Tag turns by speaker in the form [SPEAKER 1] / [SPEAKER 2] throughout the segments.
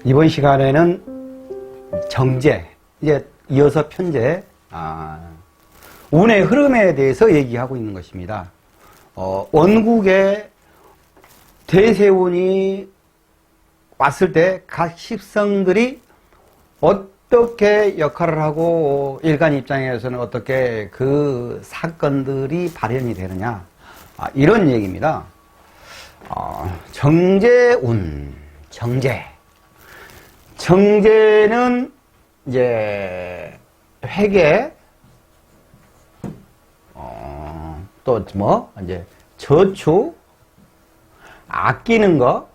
[SPEAKER 1] 이번 시간에는 정제, 이제 이어서 편제, 운의 흐름에 대해서 얘기하고 있는 것입니다. 원국에 대세운이 왔을 때 각 십성들이 어떻게 역할을 하고 일간 입장에서는 어떻게 그 사건들이 발현이 되느냐, 이런 얘기입니다. 정제운, 정제는 이제 회계, 또 뭐 이제 저축, 아끼는 거,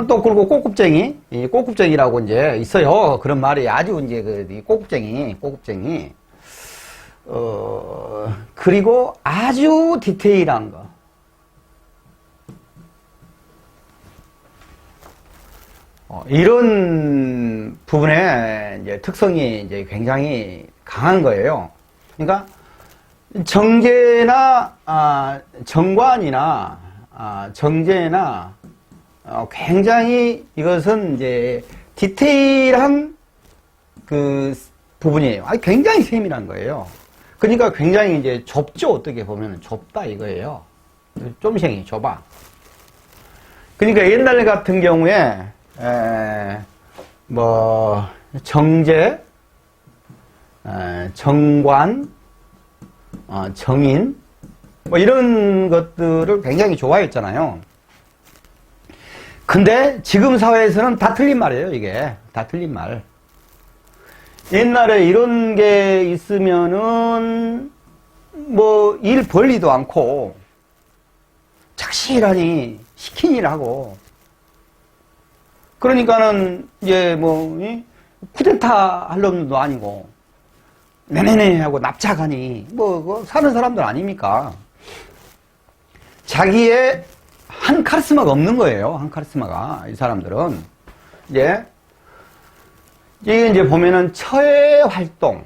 [SPEAKER 1] 또 그리고 꼬급쟁이, 이 꼬급쟁이라고 이제 있어요. 그런 말이 아주 이제 그 꼬급쟁이, 그리고 아주 디테일한 거. 이런 부분에 이제 특성이 이제 굉장히 강한 거예요. 그러니까 정제나 정관이나 정제나 굉장히 이것은 이제 디테일한 그 부분이에요. 굉장히 세밀한 거예요. 그러니까 굉장히 이제 좁죠. 어떻게 보면 좁다 이거예요. 좀생이 좁아. 그러니까 옛날 같은 경우에 뭐 정제, 정관, 정인 뭐 이런 것들을 굉장히 좋아했잖아요. 근데 지금 사회에서는 다 틀린 말이에요. 이게 다 틀린 말. 옛날에 이런 게 있으면은 뭐 일 벌리도 않고 착실하니 시킨 일 하고, 그러니까는 이제 뭐 쿠데타 할 놈도 아니고 네네네 하고 납작하니 뭐 사는 사람들 아닙니까? 자기의 한 카리스마가 없는 거예요. 한 카리스마가. 이 사람들은 이게 이제 보면은 처의 활동,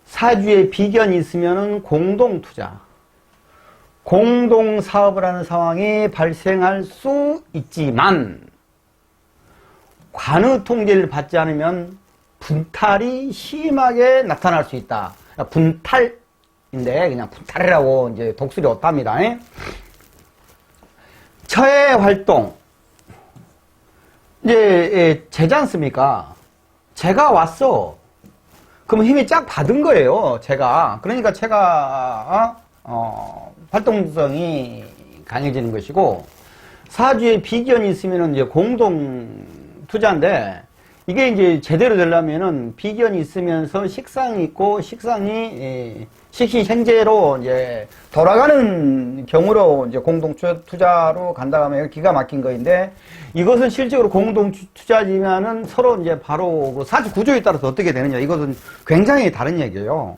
[SPEAKER 1] 사주에 비견이 있으면은 공동 투자, 공동 사업을 하는 상황이 발생할 수 있지만 관의 통제를 받지 않으면 분탈이 심하게 나타날 수 있다. 분탈인데 그냥 분탈이라고 이제 독수리 옷답니다. 처의 활동, 이제 제지 않습니까? 제가 왔어. 그러면 힘이 쫙 받은 거예요. 제가. 그러니까 제가 활동성이 강해지는 것이고, 사주에 비견이 있으면 이제 공동 투자인데, 이게 이제 제대로 되려면은 비견이 있으면서 식상이 있고, 식상이 식신생재로 이제 돌아가는 경우로 이제 공동 투자로 간다 하면 기가 막힌 거인데, 이것은 실제로 공동 투자지만은 서로 이제 바로 그 사주 구조에 따라서 어떻게 되느냐, 이것은 굉장히 다른 얘기예요.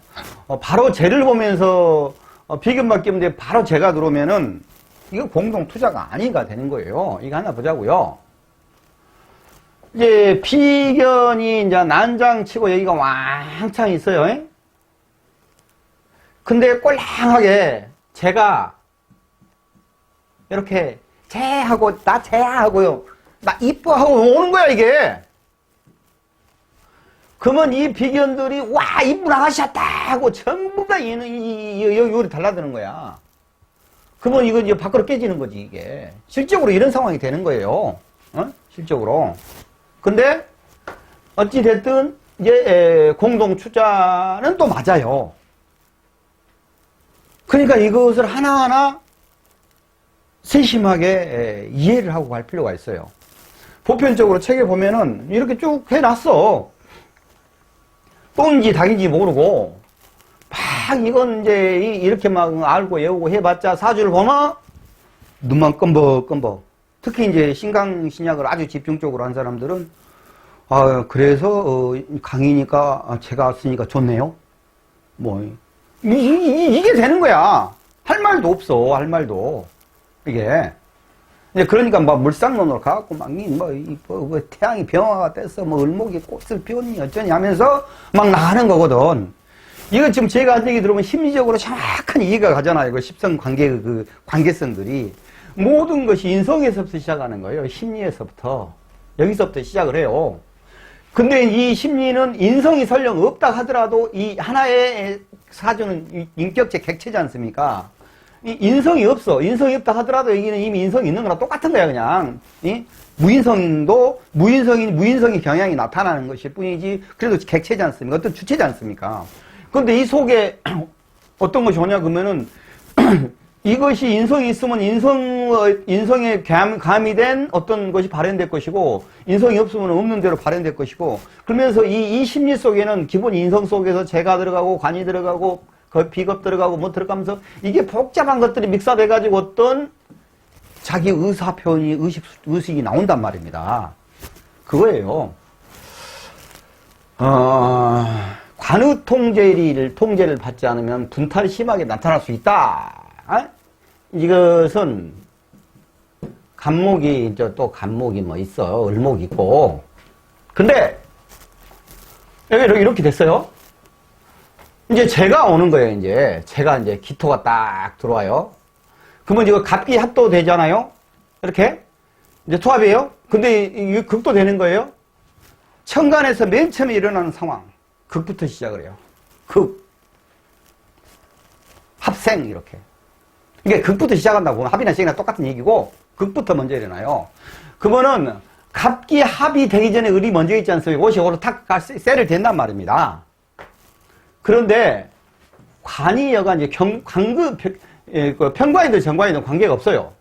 [SPEAKER 1] 바로 재를 보면서 비견 바뀌는데 바로 재가 들어오면은 이거 공동 투자가 아니가 되는 거예요. 이거 하나 보자고요. 이제 비견이 이제 난장치고 여기가 왕창 있어요. 근데 꼴랑하게 제가 이렇게 쟤하고 나 쟤야 하고요, 나 이뻐하고 오는 거야 이게. 그러면 이 비견들이 와 이쁜 아가씨였다 하고 전부 다 여기 달라드는 거야. 그러면 이거 이제 밖으로 깨지는 거지 이게. 실적으로 이런 상황이 되는 거예요. 실적으로. 근데 어찌 됐든 이제 공동 투자는 또 맞아요. 그러니까 이것을 하나하나 세심하게 이해를 하고 갈 필요가 있어요. 보편적으로 책에 보면은 이렇게 쭉 해놨어. 똥인지 닭인지 모르고 막 이건 이제 이렇게 막 알고 외우고 해봤자 사주를 보면 눈만 껌벅껌벅. 특히 이제 신강신약을 아주 집중적으로 한 사람들은 그래서 강의니까 제가 왔으니까 좋네요. 뭐 이게 되는 거야. 할 말도 없어. 할 말도. 이게. 그러니까 막 물상론으로 가갖고 막 태양이 병화가 됐어. 뭐 을목이 꽃을 피웠니 어쩌니 하면서 막 나가는 거거든. 이거 지금 제가 한 얘기 들으면 심리적으로 정확한 이해가 가잖아요. 그 십성 관계, 그 관계성들이. 모든 것이 인성에서부터 시작하는 거예요. 심리에서부터. 여기서부터 시작을 해요. 근데 이 심리는 인성이 설령 없다 하더라도 이 하나의 사주는 인격체 객체지 않습니까? 이 인성이 없어. 인성이 없다 하더라도 여기는 이미 인성이 있는 거랑 똑같은 거야, 그냥. 무인성도 무인성의 경향이 나타나는 것일 뿐이지, 그래도 객체지 않습니까? 어떤 주체지 않습니까? 근데 이 속에 어떤 것이 오냐, 그러면은, 이것이 인성이 있으면 인성에 가미된 어떤 것이 발현될 것이고, 인성이 없으면 없는 대로 발현될 것이고, 그러면서 이 심리 속에는 기본 인성 속에서 재가 들어가고, 관이 들어가고, 비겁 들어가고, 뭐 들어가면서, 이게 복잡한 것들이 믹사돼가지고 어떤 자기 의사 표현이, 의식이 나온단 말입니다. 그거예요. 관의 통제를 받지 않으면 분탈이 심하게 나타날 수 있다. 이것은 간목이 또 간목이 뭐 있어, 을목 있고. 근데 여기 이렇게 됐어요. 이제 재가 오는 거예요. 이제 기토가 딱 들어와요. 그러면 이거 갑기 합도 되잖아요. 이렇게 이제 투합이에요. 근데 이게 극도 되는 거예요. 천간에서 맨 처음에 일어나는 상황, 극부터 시작을 해요. 극, 합생 이렇게. 이게 극부터 시작한다고 보면 합이나 생이나 똑같은 얘기고, 극부터 먼저 일어나요. 그러면은 갑기 합이 되기 전에 을이 먼저 있지 않습니까? 옷이 오로 탁 셀을 된단 말입니다. 그런데 관이 여가 이제 편관이든 정관이든 관계가 없어요.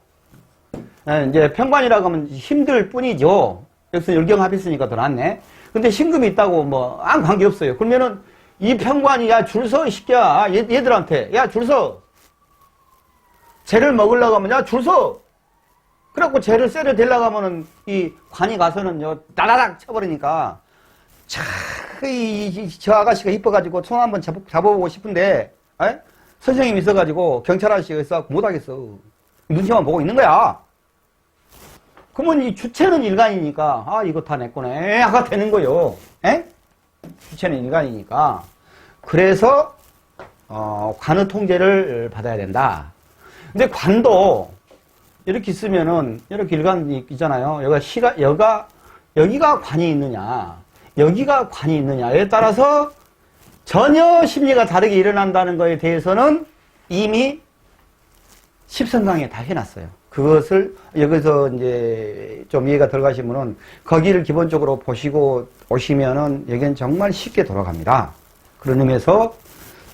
[SPEAKER 1] 이제 편관이라고 하면 힘들 뿐이죠. 여기서 열경합이 있으니까 더 낫네. 근데 신금이 있다고 뭐 아무 관계 없어요. 그러면은 이 편관이 야 줄 서 이 새끼야, 얘들한테 야 줄 서. 재를 먹으려고 하면 야 줄 서. 그래갖고 재를 쇠를 대려고 하면은 이 관이 가서는 따다닥 쳐버리니까 저 아가씨가 이뻐가지고 손 한번 잡아보고 싶은데 선생님이 있어가지고 경찰 아저씨가 있어갖고 못하겠어. 눈치만 보고 있는 거야. 그러면 이 주체는 일간이니까 이거 다 내 거네 하가 되는 거요. 주체는 일간이니까. 그래서 관의 통제를 받아야 된다. 근데 관도 이렇게 있으면은 이렇게 일간이 있잖아요. 여기가 관이 있느냐, 여기가 관이 있느냐에 따라서 전혀 심리가 다르게 일어난다는 것에 대해서는 이미 십선강에 다 해놨어요. 그것을 여기서 이제 좀 이해가 덜 가시면은 거기를 기본적으로 보시고 오시면은 여기는 정말 쉽게 돌아갑니다. 그런 의미에서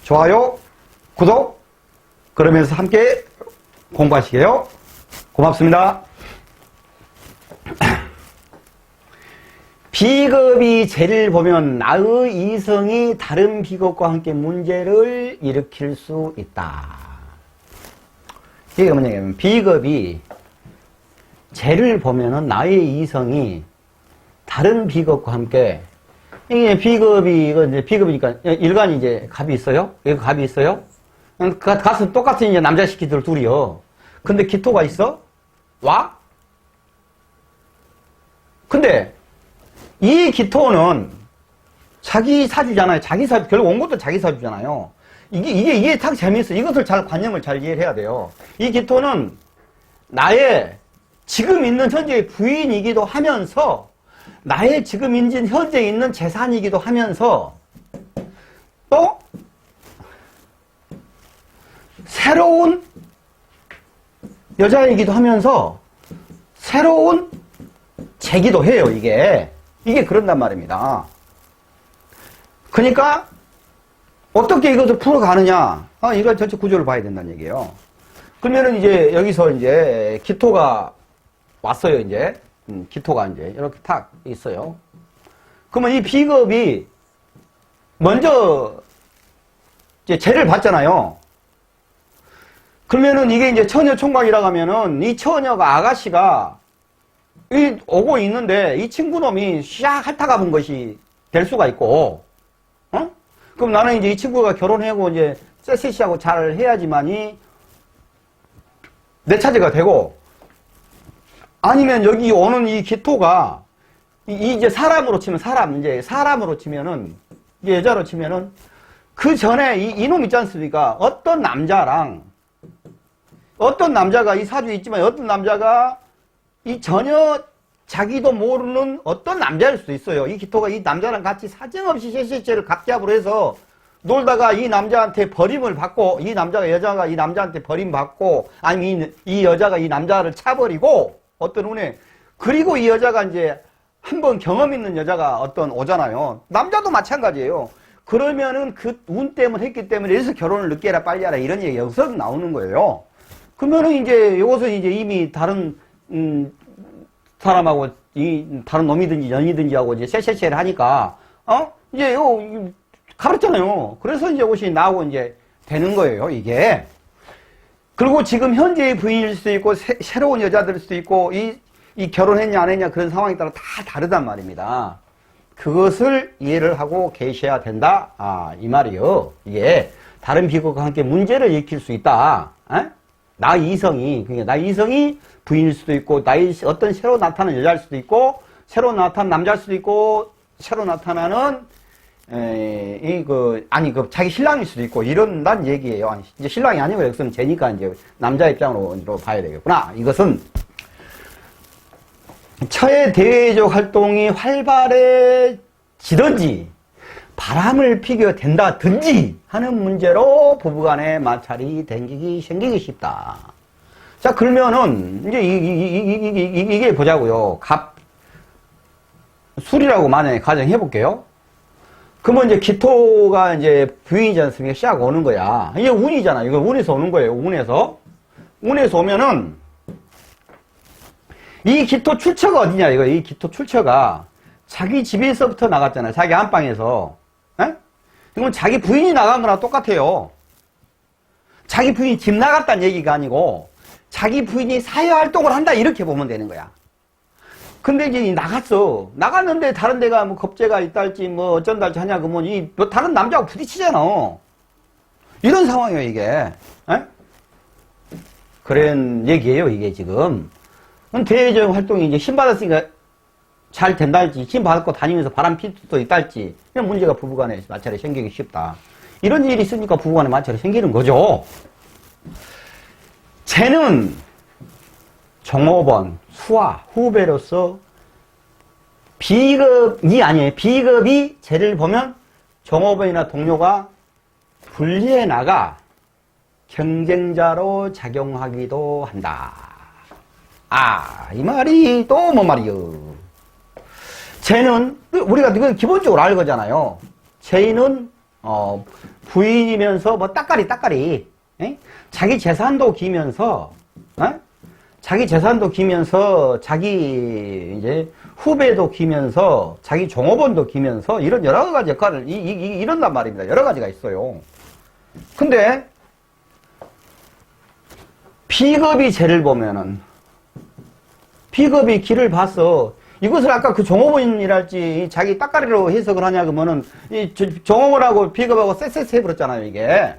[SPEAKER 1] 좋아요, 구독, 그러면서 함께 공부하시게요. 고맙습니다. 비겁이 재를 보면 나의 이성이 다른 비겁과 함께 문제를 일으킬 수 있다. 이게 뭐냐면 비겁이 재를 보면은 나의 이성이 다른 비겁과 함께, 이게 비겁이니까 일간이 이제 갑이 있어요? 여기 갑이 있어요? 가서 똑같은 이제 남자 새끼들 둘이요. 근데 기토가 있어? 와? 근데 이 기토는 자기 사주잖아요. 자기 사주, 결국 온 것도 자기 사주잖아요. 이게 딱 재미있어. 이것을 관념을 잘 이해를 해야 돼요. 이 기토는 나의 지금 있는 현재의 부인이기도 하면서, 나의 지금 현재 있는 재산이기도 하면서, 또, 새로운 여자이기도 하면서, 새로운 재기도 해요, 이게 그런단 말입니다. 그러니까 어떻게 이것을 풀어가느냐, 이걸 전체 구조를 봐야 된다는 얘기예요. 그러면은 이제 여기서 이제 기토가 왔어요. 이제 기토가 이제 이렇게 탁 있어요. 그러면 이 비겁이 먼저 이제 재를 받잖아요. 그러면은 이게 이제 처녀 총각이라고 하면은 이 처녀가 아가씨가 오고 있는데 이 친구놈이 샥 핥아가 본 것이 될 수가 있고, 그럼 나는 이제 이 친구가 결혼하고 이제 쎄쎄씨하고 잘 해야지만이 내 차지가 되고, 아니면 여기 오는 이 기토가 이제 사람으로 치면은, 이게 여자로 치면은 그 전에 이놈 있지 않습니까? 어떤 남자랑 어떤 남자가 이 사주에 있지만 어떤 남자가 이 전혀 자기도 모르는 어떤 남자일 수도 있어요. 이 기토가 이 남자랑 같이 사정없이 셋셋째를 갑잡으로 해서 놀다가 이 남자한테 버림을 받고, 이 여자가 이 남자한테 버림받고, 아니면 이 여자가 이 남자를 차버리고, 어떤 운에, 그리고 이 여자가 이제 한번 경험 있는 여자가 어떤 오잖아요. 남자도 마찬가지예요. 그러면은 그 운 때문에 했기 때문에 이래서 결혼을 늦게 해라 빨리 하라 이런 얘기가 여기서 나오는 거예요. 그러면은 이제 이것은 이제 이미 다른 사람하고 다른 놈이든지 년이든지 하고 이제 쎄쎄쎄를 하니까 이제 가르쳤잖아요. 그래서 이제 이것이 나오고 이제 되는 거예요, 이게. 그리고 지금 현재의 부인일 수도 있고 새로운 여자들일 수도 있고 이 결혼했냐 안 했냐 그런 상황에 따라 다 다르단 말입니다. 그것을 이해를 하고 계셔야 된다. 이 말이요. 이게 다른 비극과 함께 문제를 일으킬 수 있다. 나 이성이 부인일 수도 있고, 어떤 새로 나타나는 여자일 수도 있고, 새로 나타난 남자일 수도 있고, 새로 나타나는, 자기 신랑일 수도 있고, 이런단 얘기예요. 이제 신랑이 아니고, 여기서는 쟤니까 이제 남자 입장으로 봐야 되겠구나. 이것은, 처의 대외적 활동이 활발해지든지, 바람을 피게 된다든지 하는 문제로 부부간의 마찰이 생기기 쉽다. 자, 그러면은, 이제 이게 보자고요. 술이라고 만약에 가정해볼게요. 그러면 이제 기토가 이제 부인이지 않습니까? 시작 오는 거야. 이게 운이잖아. 이거 운에서 오는 거예요. 운에서 오면은, 이 기토 출처가 어디냐, 이거. 이 기토 출처가 자기 집에서부터 나갔잖아요. 자기 안방에서. 그러면 자기 부인이 나간 거랑 똑같아요. 자기 부인이 집 나갔다는 얘기가 아니고, 자기 부인이 사회활동을 한다, 이렇게 보면 되는 거야. 근데 이제 나갔어. 나갔는데 다른 데가 뭐 겁재가 있다 할지 뭐 어쩐다 할지 하냐, 그러면 다른 남자하고 부딪히잖아. 이런 상황이에요, 이게. 그런 얘기예요, 이게 지금. 대외적 활동이 이제 힘 받았으니까 잘 된다 할지, 힘 받고 다니면서 바람 필 수도 있다 할지, 이런 문제가 부부간에 마찰이 생기기 쉽다. 이런 일이 있으니까 부부간에 마찰이 생기는 거죠. 쟤는 종업원, 수하, 후배로서 비급이 아니에요. 비급이 쟤를 보면 종업원이나 동료가 분리해 나가 경쟁자로 작용하기도 한다. 이 말이 또 뭐 말이요. 쟤는 우리가 이건 기본적으로 알 거잖아요. 쟤는 부인이면서 뭐 따까리 자기 재산도 기면서 자기 이제 후배도 기면서 자기 종업원도 기면서 이런 여러 가지 역할을 이런단 말입니다. 여러 가지가 있어요. 근데 비겁이 쟤를 보면은 비겁이 길을 봤어. 이것을 아까 그 종업원이랄지 자기 따까리로 해석을 하냐 그러면은 이 종업원하고 비겁하고 쎄쎄쎄 해버렸잖아요, 이게.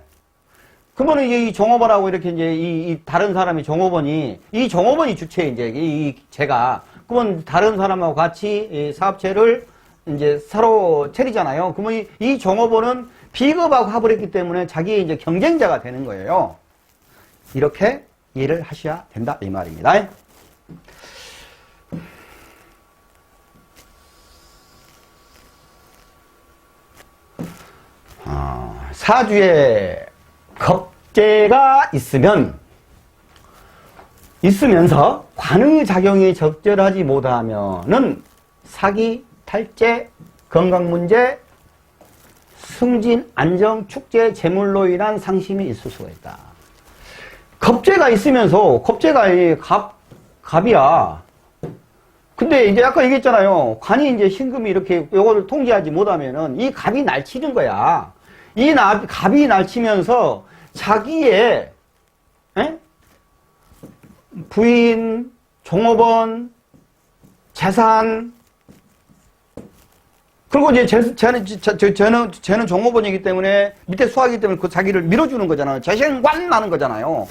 [SPEAKER 1] 그러면은 이 종업원하고 이렇게 이제 이 다른 사람이 이 종업원이 주체 이제 제가 그러면 다른 사람하고 같이 이 사업체를 이제 서로 차리잖아요. 그러면 이 종업원은 비겁하고 합을했기 때문에 자기의 이제 경쟁자가 되는 거예요. 이렇게 이해를 하셔야 된다 이 말입니다. 사주에 겁재가 있으면서 관의 작용이 적절하지 못하면은 사기, 탈재, 건강 문제, 승진, 안정, 축제, 재물로 인한 상심이 있을 수가 있다. 겁재가 있으면서 겁재가 갑이야. 근데 이제 아까 얘기했잖아요. 관이 이제 신금이 이렇게 요거를 통제하지 못하면은 이 갑이 날치는 거야. 이 갑이 날치면서 자기의 부인, 종업원, 재산, 그리고 이제 쟤는 종업원이기 때문에 밑에 수학이기 때문에 그 자기를 밀어주는 거잖아요. 재생관 나는 거잖아요.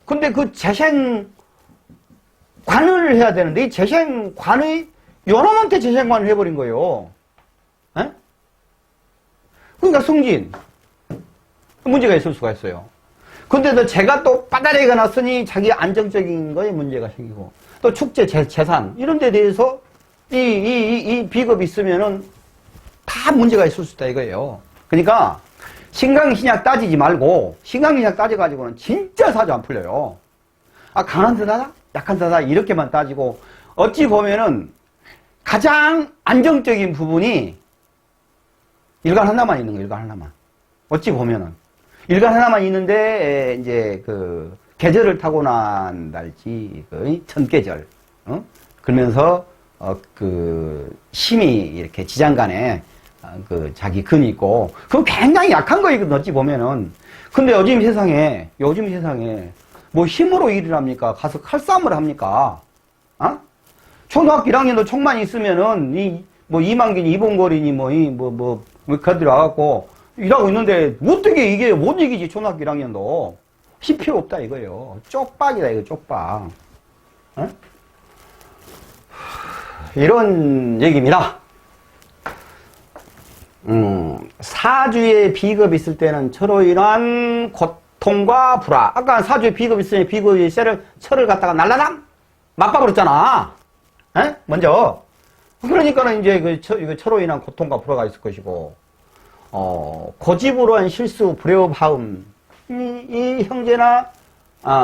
[SPEAKER 1] 근데 그 재생관을 해야 되는데 이 재생관의 요놈한테 재생관을 해버린 거예요. 그러니까 승진 문제가 있을 수가 있어요. 근데도 제가 또 빠다리가 났으니 자기 안정적인 거에 문제가 생기고, 또 축제, 재산, 이런 데 대해서 이 비겁이 있으면은 다 문제가 있을 수 있다 이거예요. 그러니까, 신강신약 따지지 말고, 신강신약 따져가지고는 진짜 사주 안 풀려요. 아, 강한 데다가 약한 데다 이렇게만 따지고, 어찌 보면은 가장 안정적인 부분이 일간 하나만 있는 거예요, 일간 하나만. 어찌 보면은. 일간 하나만 있는데, 이제, 계절을 타고난 날지, 천계절. 그러면서, 심이 이렇게 지장간에, 자기 근이 있고, 그거 굉장히 약한 거거든, 어찌 보면은. 근데 요즘 세상에, 뭐 힘으로 일을 합니까? 가서 칼싸움을 합니까? 초등학교 1학년도 총만 있으면은, 이만기니, 이봉거리니, 그들 와갖고, 일하고 있는데, 어떻게 이게 못 이기지, 초등학교 1학년도. 할 필요 없다, 이거요. 쪽박이다, 이거, 쪽박. 이런 얘기입니다. 사주에 비겁이 있을 때는 철로 인한 고통과 불화. 아까 사주에 비겁이 있으니 비겁이 철을 갖다가 날라당? 맞박으랬잖아. 먼저. 그러니까는 이제 이거 철로 인한 고통과 불화가 있을 것이고, 고집으로 한 실수, 불협화음, 이 형제나,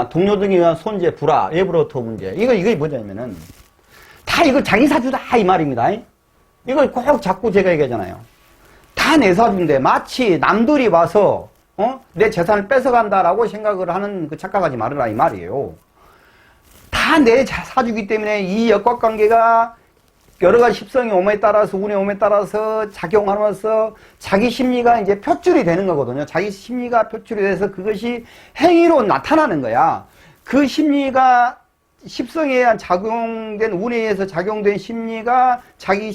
[SPEAKER 1] 동료 등에 의한 손재, 불화, 외부로부터 문제. 이거 뭐냐면은, 다 이거 자기 사주다, 이 말입니다. 이걸 꼭 자꾸 제가 얘기하잖아요. 다 내 사주인데, 마치 남들이 와서, 내 재산을 뺏어간다라고 생각을 하는 그 착각하지 말아라, 이 말이에요. 다 내 사주기 때문에 이 역학관계가 여러 가지 십성의 오매에 따라서, 운의 오매에 따라서 작용하면서 자기 심리가 이제 표출이 되는 거거든요. 자기 심리가 표출이 돼서 그것이 행위로 나타나는 거야. 그 심리가 십성에 의한 작용된, 운에 의해서 작용된 심리가 자기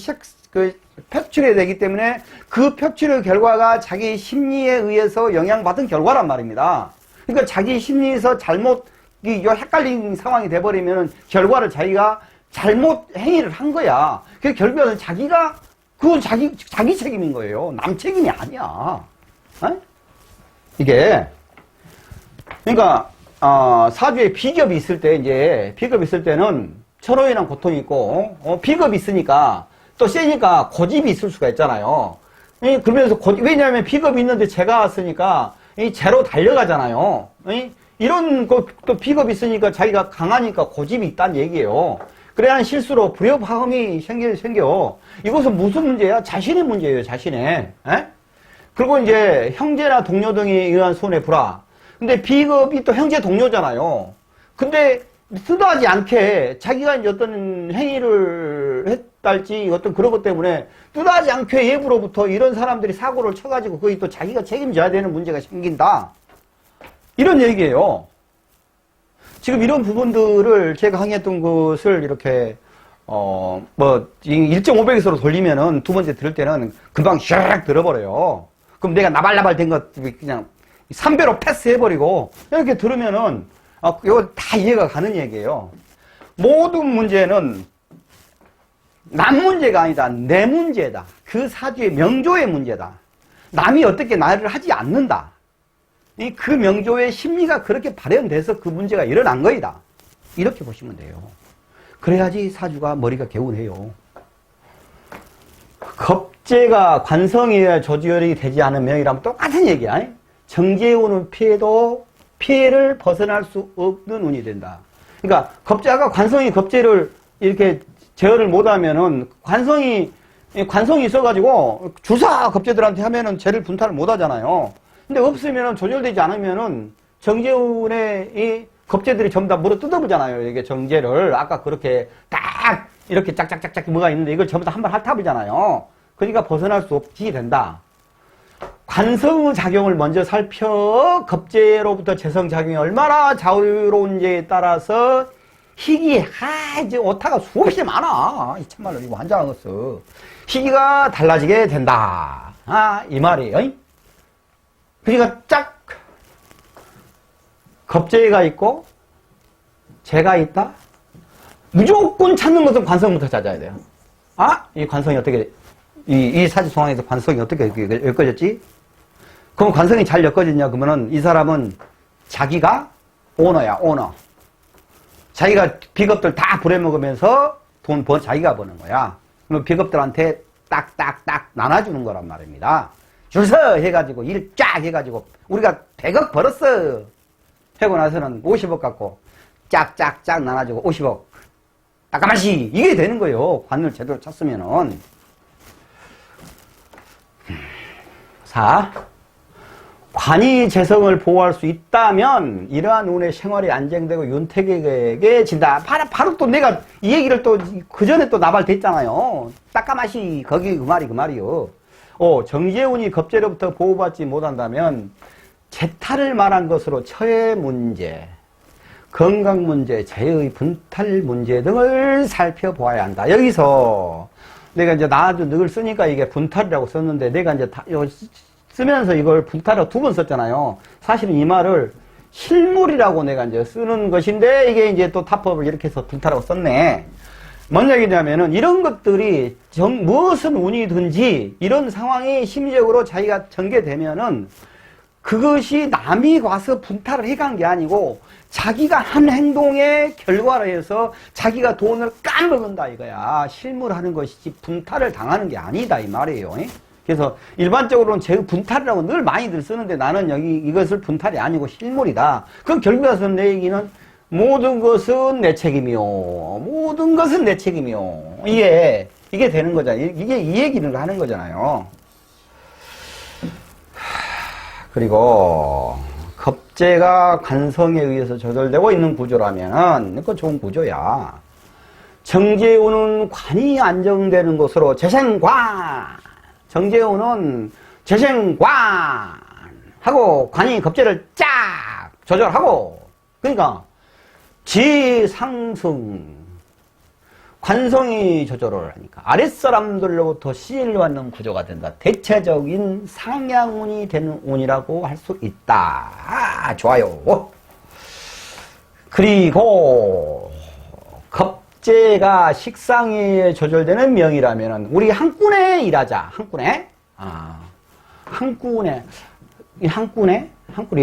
[SPEAKER 1] 표출이 되기 때문에 그 표출의 결과가 자기 심리에 의해서 영향받은 결과란 말입니다. 그러니까 자기 심리에서 잘못, 헷갈린 상황이 돼버리면 결과를 자기가 잘못 행위를 한 거야. 그 결국에는 그건 자기 책임인 거예요. 남 책임이 아니야. 이게. 그러니까, 사주에 비겁이 있을 때는 철로 인한 고통이 있고, 비겁이 있으니까, 또 세니까 고집이 있을 수가 있잖아요. 그러면서 왜냐하면 비겁이 있는데 재가 왔으니까, 재로 달려가잖아요. 이런, 또 비겁이 있으니까 자기가 강하니까 고집이 있다는 얘기예요. 그래야 실수로 불협화음이 생겨. 이것은 무슨 문제야? 자신의 문제예요, 자신의. 그리고 이제 형제나 동료 등에 의한 손해 불화. 근데 비겁이 또 형제 동료잖아요. 근데 뜻하지 않게 자기가 이제 어떤 행위를 했달지 어떤 그런 것 때문에 뜻하지 않게 외부로부터 이런 사람들이 사고를 쳐가지고 거기 또 자기가 책임져야 되는 문제가 생긴다. 이런 얘기예요. 지금 이런 부분들을 제가 항의했던 것을 이렇게, 1.5배속으로 돌리면은 두 번째 들을 때는 금방 샥 들어버려요. 그럼 내가 나발나발 된 것 그냥 3배로 패스해버리고 이렇게 들으면은, 이거 다 이해가 가는 얘기예요. 모든 문제는 남 문제가 아니다. 내 문제다. 그 사주의 명조의 문제다. 남이 어떻게 나를 하지 않는다. 그 명조의 심리가 그렇게 발현돼서 그 문제가 일어난 거이다. 이렇게 보시면 돼요. 그래야지 사주가 머리가 개운해요. 겁재가 관성이어야 조지열이 되지 않은 명이라면 똑같은 얘기야. 정제에 오는 피해도 피해를 벗어날 수 없는 운이 된다. 그러니까 겁재가 관성이 겁재를 이렇게 제어를 못하면은 관성이 있어가지고 주사 겁재들한테 하면은 죄를 분탈을 못하잖아요. 근데 없으면은 조절되지 않으면은 정제운의 이 겁재들이 전부 다 물어 뜯어보잖아요. 이게 정제를 아까 그렇게 딱 이렇게 짝짝짝짝 뭐가 있는데 이걸 전부 다 한 번 핥아보잖아요. 그러니까 벗어날 수 없지 된다. 관성의 작용을 먼저 살펴 겁재로부터 재성작용이 얼마나 자유로운지에 따라서 희귀, 이제 오타가 수없이 많아. 참말로 이거 환장한 것은. 희귀가 달라지게 된다. 이 말이에요. 그러니까 짝 겁재가 있고 재가 있다. 무조건 찾는 것은 관성부터 찾아야 돼요. 이 관성이 어떻게 이 사지 상황에서 관성이 어떻게 엮어졌지? 그럼 관성이 잘 엮어졌냐? 그러면은 이 사람은 자기가 오너야, 오너. 자기가 비겁들 다 부려먹으면서 돈 자기가 버는 거야. 그럼 비겁들한테 딱딱딱 나눠주는 거란 말입니다. 줄서 해가지고 일 쫙 해가지고 우리가 100억 벌었어 하고 나서는 50억 갖고 짝짝짝 나눠주고 50억 따까마시 이게 되는 거예요. 관을 제대로 쳤으면은. 4. 관이 재성을 보호할 수 있다면 이러한 운의 생활이 안정되고 윤택에게 진다. 바로 또 내가 이 얘기를 또 그 전에 또 나발됐잖아요. 따까마시 거기 그 말이요. 정제운이 겁재로부터 보호받지 못한다면 재탈을 말한 것으로 처해 문제, 건강 문제, 재의 분탈 문제 등을 살펴보아야 한다. 여기서 내가 이제 나도 늘 쓰니까 이게 분탈이라고 썼는데 내가 이제 쓰면서 이걸 분탈을 2번 썼잖아요. 사실은 이 말을 실물이라고 내가 이제 쓰는 것인데 이게 이제 또 타법을 이렇게 해서 분탈하고 썼네. 뭔 얘기냐면은 이런 것들이 무엇은 운이든지 이런 상황이 심리적으로 자기가 전개되면은 그것이 남이 와서 분탈을 해간 게 아니고 자기가 한 행동의 결과로 해서 자기가 돈을 까먹은다 이거야. 실물하는 것이지 분탈을 당하는 게 아니다 이 말이에요. 그래서 일반적으로는 제 분탈이라고 늘 많이들 쓰는데 나는 여기 이것을 분탈이 아니고 실물이다. 그럼 결국에서 내 얘기는 모든 것은 내 책임이요. 모든 것은 내 책임이요. 이게 되는 거잖아요. 이게 이 얘기를 하는 거잖아요. 그리고 겁재가 관성에 의해서 조절되고 있는 구조라면은 그건 좋은 구조야. 정제운은 관이 안정되는 것으로 재생관. 정제운은 재생관 하고 관이 겁재를 쫙 조절하고 그러니까 지상승 관성이 조절을 하니까 아랫사람들로부터 시인을 받는 구조가 된다. 대체적인 상향운이 되는 운이라고 할 수 있다. 좋아요. 그리고 겁재가 식상에 조절되는 명이라면 우리 한꾼에 일하자. 한꾼에 한꾼이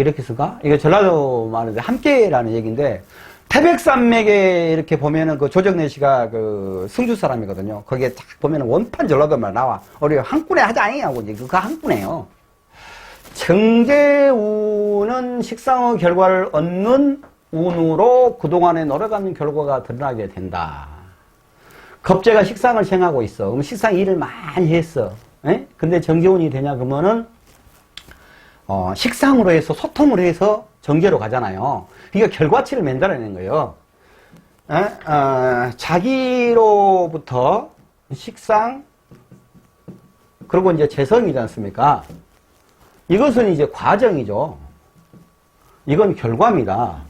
[SPEAKER 1] 이렇게 쓰가? 이거 전라도 말인데 함께라는 얘기인데 태백산맥에 이렇게 보면은 그 조정래씨가 그 승주 사람이거든요. 거기에 딱 보면은 원판 전라도 말 나와. 우리 한꾼에 하자잉 하고 이제 그거 한꾼에요. 정제운은 식상의 결과를 얻는 운으로 그동안에 노력하는 결과가 드러나게 된다. 겁재가 식상을 생하고 있어. 그럼 식상 일을 많이 했어. 에? 근데 정제운이 되냐 그러면은 식상으로 해서 소통을 해서 정제로 가잖아요. 그러니까 결과치를 만들어내는 거예요. 자기로부터 식상 그리고 이제 재성이지 않습니까? 이것은 이제 과정이죠. 이건 결과입니다.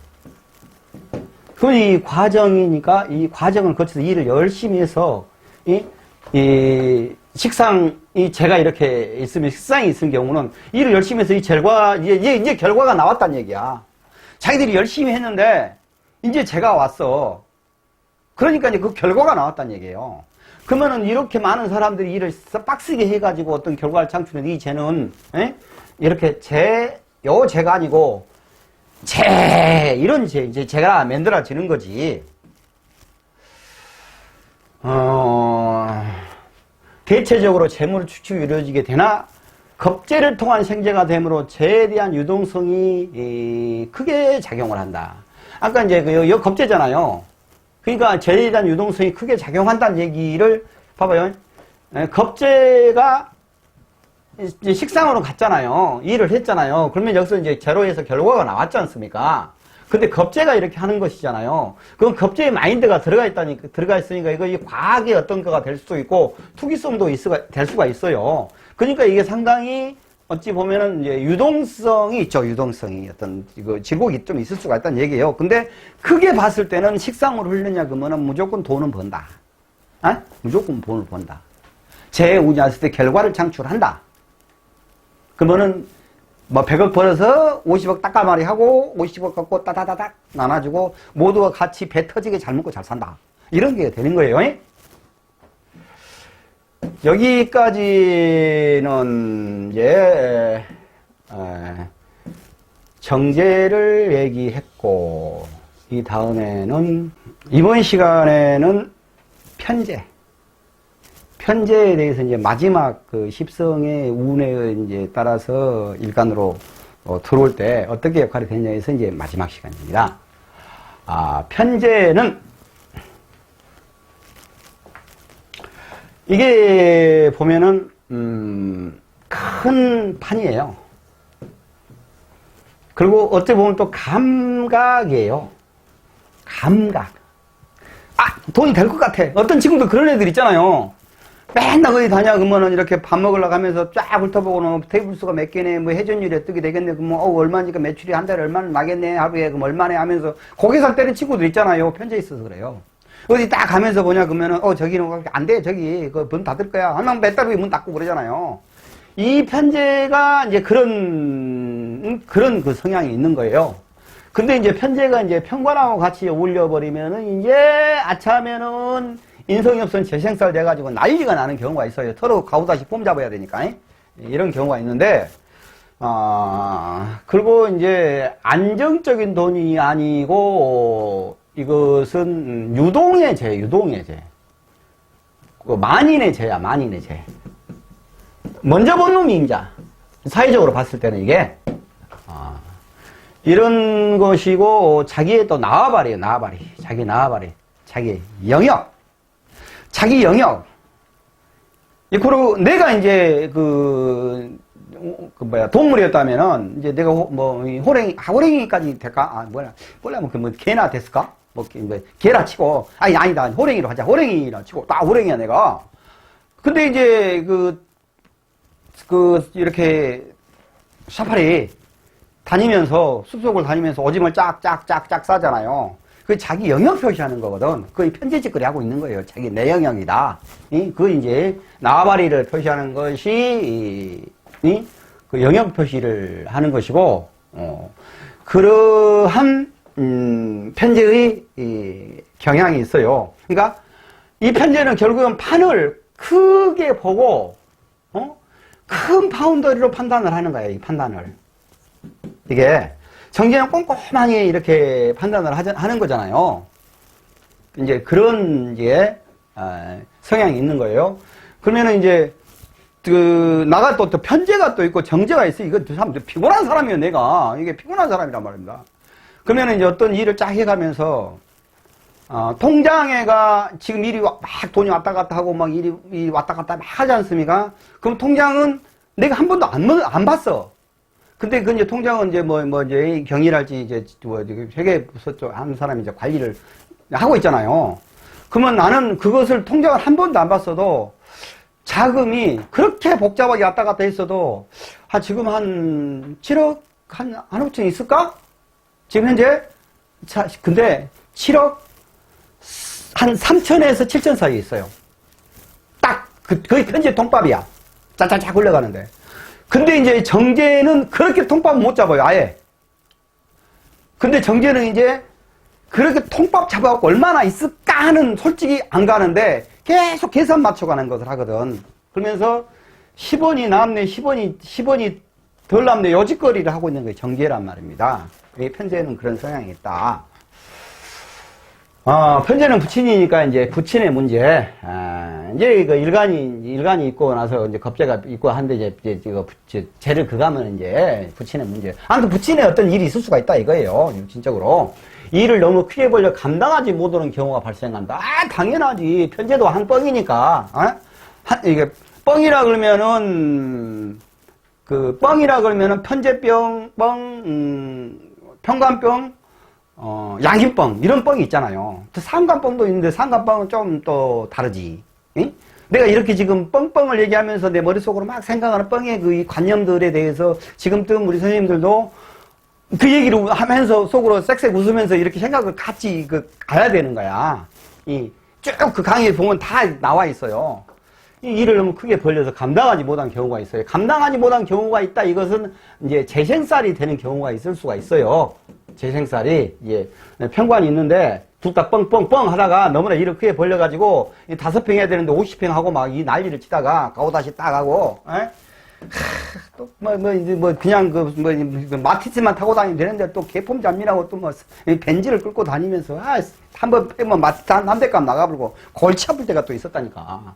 [SPEAKER 1] 그럼 이 과정이니까 이 과정을 거쳐서 일을 열심히 해서 식상이 제가 이렇게 있으면 식상이 있을 경우는 일을 열심히 해서 이 결과 이제 결과가 나왔다는 얘기야. 자기들이 열심히 했는데 이제 제가 왔어. 그러니까 이제 그 결과가 나왔다는 얘기예요. 그러면은 이렇게 많은 사람들이 일을 빡세게 해가지고 어떤 결과를 창출한 이 쟤는 이렇게 제가 아니고 이런 이제 제가 만들어지는 거지. 대체적으로 재물 추측이 이루어지게 되나 겁재를 통한 생재가 되므로 재에 대한 유동성이 크게 작용을 한다. 아까 이제 그 겁재잖아요. 그러니까 재에 대한 유동성이 크게 작용한다는 얘기를 봐봐요. 겁재가 이제 식상으로 갔잖아요. 일을 했잖아요. 그러면 여기서 이제 제로에서 결과가 나왔지 않습니까? 근데 겁재가 이렇게 하는 것이잖아요. 그럼 겁재의 마인드가 들어가 있으니까 이거 과학의 어떤 거가 될 수도 있고 투기성도 될 수가 있어요. 그러니까 이게 상당히 어찌 보면은 이제 유동성이 있죠. 유동성이 어떤 이거 질곡이 좀 있을 수가 있다는 얘기예요. 근데 크게 봤을 때는 식상으로 흘리냐 그러면은 무조건 돈은 번다. 무조건 돈을 번다. 제 운이 왔을 때 결과를 창출한다. 그러면은 뭐 100억 벌어서 50억 따까마리 하고 50억 갖고 따다다닥 나눠주고 모두가 같이 배 터지게 잘 먹고 잘 산다. 이런 게 되는 거예요. 여기까지는 이제 정제를 얘기했고, 이 다음에는, 이번 시간에는 편제에 대해서 이제 마지막 그 십성의 운에 이제 따라서 일간으로 들어올 때 어떻게 역할이 되느냐에서 이제 마지막 시간입니다. 편제는 이게 보면은 큰 판이에요. 그리고 어떻게 보면 또 감각이에요. 감각. 돈이 될 것 같아. 어떤 친구도 그런 애들 있잖아요. 맨날 거기 다녀, 그러면은 이렇게 밥 먹으려고 하면서 쫙 훑어보고는 테이블 수가 몇 개네, 뭐 회전율이 어떻게 되겠네, 그러면, 얼마니까 매출이 한 달에 얼마나 나겠네, 하루에, 그럼 얼마네 하면서 고개 살 때는 친구들 있잖아요. 편지에 있어서 그래요. 어디 딱 가면서 보냐, 그러면은, 저기는 안 돼, 저기, 문 닫을 거야. 한 몇 달 후에 문 닫고 그러잖아요. 이 편제가 이제 그런 그 성향이 있는 거예요. 근데 이제 편제가 이제 편관하고 같이 어울려버리면은 이제 아차하면은 인성이 없으면 재생살 돼가지고 난리가 나는 경우가 있어요. 서로 가오다시 폼 잡아야 되니까. 이런 경우가 있는데, 그리고 이제 안정적인 돈이 아니고 이것은 유동의 죄. 만인의 죄야, 만인의 죄. 먼저 본 놈이 임자. 사회적으로 봤을 때는 이게, 이런 것이고, 자기의 또 나와바리예요, 나와바리. 자기 나와바리. 자기 영역. 자기 영역. 그리고 내가 이제 동물이었다면은, 이제 내가 호랭이까지 될까? 개나 됐을까? 개라 치고, 아니다. 호랭이로 하자. 호랭이라 치고, 딱 호랭이야, 내가. 근데 이제 이렇게, 사파리 다니면서, 숲속을 다니면서 오줌을 짝짝짝짝 싸잖아요. 그 자기 영역 표시하는 거거든. 그게 편제짓거리 하고 있는 거예요. 자기 내 영역이다. 그 이제 나와바리를 표시하는 것이 그 영역 표시를 하는 것이고, 그러한 편제의 경향이 있어요. 그러니까 이 편제는 결국은 판을 크게 보고 큰 바운더리로 판단을 하는 거예요. 이 판단을. 이게 정제는 꼼꼼하게 이렇게 판단을 하는 거잖아요. 이제 그런 이제 성향이 있는 거예요. 그러면은 이제 나가 또 편제가 또 있고 정제가 있어. 이거 참 피곤한 사람이에요. 내가 이게 피곤한 사람이란 말입니다. 그러면은 이제 어떤 일을 쫙 해가면서 통장에가 지금 일이 막 돈이 왔다 갔다 하고 막 일이 왔다 갔다 막 하지 않습니까? 그럼 통장은 내가 한 번도 안 봤어. 근데 그 이제 통장은 이제 이제 경일할지 이제 회계부서 쪽 한 사람이 이제 관리를 하고 있잖아요. 그러면 나는 그것을 통장을 한 번도 안 봤어도 자금이 그렇게 복잡하게 왔다 갔다 했어도 지금 한 7억 한 5천 있을까? 지금 현재 근데 7억 한 3천에서 7천 사이에 있어요. 딱 거의 편제 통밥이야. 짜짜짜 굴러가는데. 근데 이제 정제는 그렇게 통밥 못 잡아요, 아예. 근데 정제는 이제 그렇게 통밥 잡아갖고 얼마나 있을까 하는 솔직히 안 가는데 계속 계산 맞춰가는 것을 하거든. 그러면서 10원이 남네, 10원이 덜 남네, 요짓거리를 하고 있는 게 정제란 말입니다. 편제는 그런 성향이 있다. 편제는 부친이니까 이제 부친의 문제. 이제 그 일간이 있고 나서 이제 겁재가 있고 한데 이제 죄를 그가면 이제 부친의 문제. 아무튼 부친에 어떤 일이 있을 수가 있다 이거예요. 육신적으로. 일을 너무 크게 벌려 감당하지 못하는 경우가 발생한다. 당연하지. 편제도 한 뻥이니까. 이게 뻥이라 그러면은 편제병, 평간병, 양심뻥, 이런 뻥이 있잖아요. 또 상관뻥도 있는데 상관뻥은 좀 또 다르지. 응? 내가 이렇게 지금 뻥뻥을 얘기하면서 내 머릿속으로 막 생각하는 뻥의 그 관념들에 대해서 지금쯤 우리 선생님들도 그 얘기를 하면서 속으로 쌕쌕 웃으면서 이렇게 생각을 같이 가야 되는 거야. 쭉 그 강의에 보면 다 나와 있어요. 이 일을 너무 크게 벌려서 감당하지 못한 경우가 있어요. 감당하지 못한 경우가 있다. 이것은 이제 재생살이 되는 경우가 있을 수가 있어요. 재생살이, 편관이 있는데, 둘 다 뻥뻥뻥 하다가 너무나 일을 크게 벌려가지고, 5평 해야 되는데 50평 하고 막 이 난리를 치다가, 가오다시 딱 하고, 또, 그냥 마티즈만 타고 다니면 되는데, 또 개폼 잡미라고 또 벤지를 끌고 다니면서, 한번 빼면 마티즈 한 대값 나가버리고, 골치 아플 때가 또 있었다니까.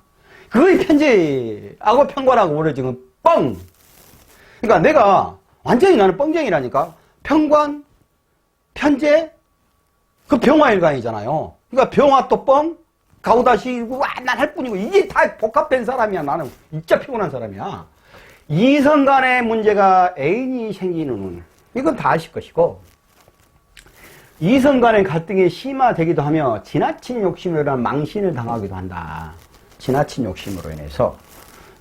[SPEAKER 1] 그거의 편제하고 편관하고 오늘 지금 뻥! 그러니까 내가 완전히 나는 뻥쟁이라니까. 편관, 편제, 그 병화일관이잖아요. 그러니까 병화 또 뻥, 가오다시고, 난 할 뿐이고, 이게 다 복합된 사람이야. 나는 진짜 피곤한 사람이야. 이성 간의 문제가 애인이 생기는, 이건 다 아실 것이고, 이성 간의 갈등이 심화되기도 하며, 지나친 욕심으로 인한 망신을 당하기도 한다. 지나친 욕심으로 인해서.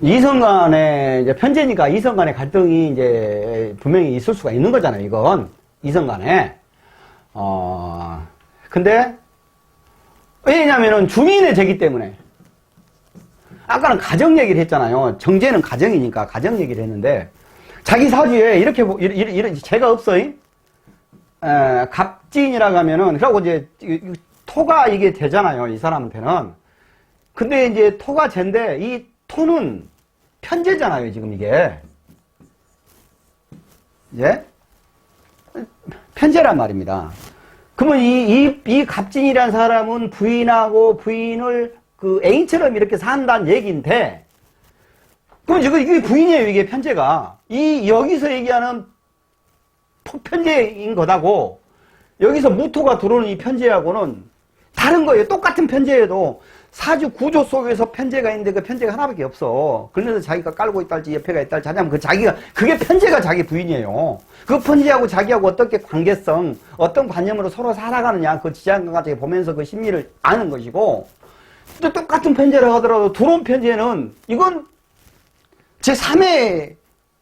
[SPEAKER 1] 이성 간의, 이제 편제니까 이성 간의 갈등이 이제 분명히 있을 수가 있는 거잖아요, 이건. 이성 간에. 근데, 왜냐면은 중인의 죄기 때문에. 아까는 가정 얘기를 했잖아요. 정제는 가정이니까 가정 얘기를 했는데, 자기 사주에 이렇게, 죄가 없어요. 갑진이라고 하면은, 그러고 이제, 토가 이게 되잖아요, 이 사람한테는. 근데 이제 토가 죄인데, 이 토는 편제잖아요, 지금 이게. 예? 편제란 말입니다. 그러면 이 갑진이라는 사람은 부인하고 부인을 그 애인처럼 이렇게 산다는 얘기인데, 그럼 이게 부인이에요, 이게 편제가. 여기서 얘기하는 편제인 거다고, 여기서 무토가 들어오는 이 편제하고는 다른 거예요. 똑같은 편제에도 사주 구조 속에서 편제가 있는데 그 편제가 하나밖에 없어. 그래서 자기가 깔고 있달지 옆에가 있달지 하자면 그게 편제가 자기 부인이에요. 그 편제하고 자기하고 어떻게 관계성, 어떤 관념으로 서로 살아가느냐, 그 지장과 같이 보면서 그 심리를 아는 것이고, 또 똑같은 편제를 하더라도 들어온 편제는 이건 제3의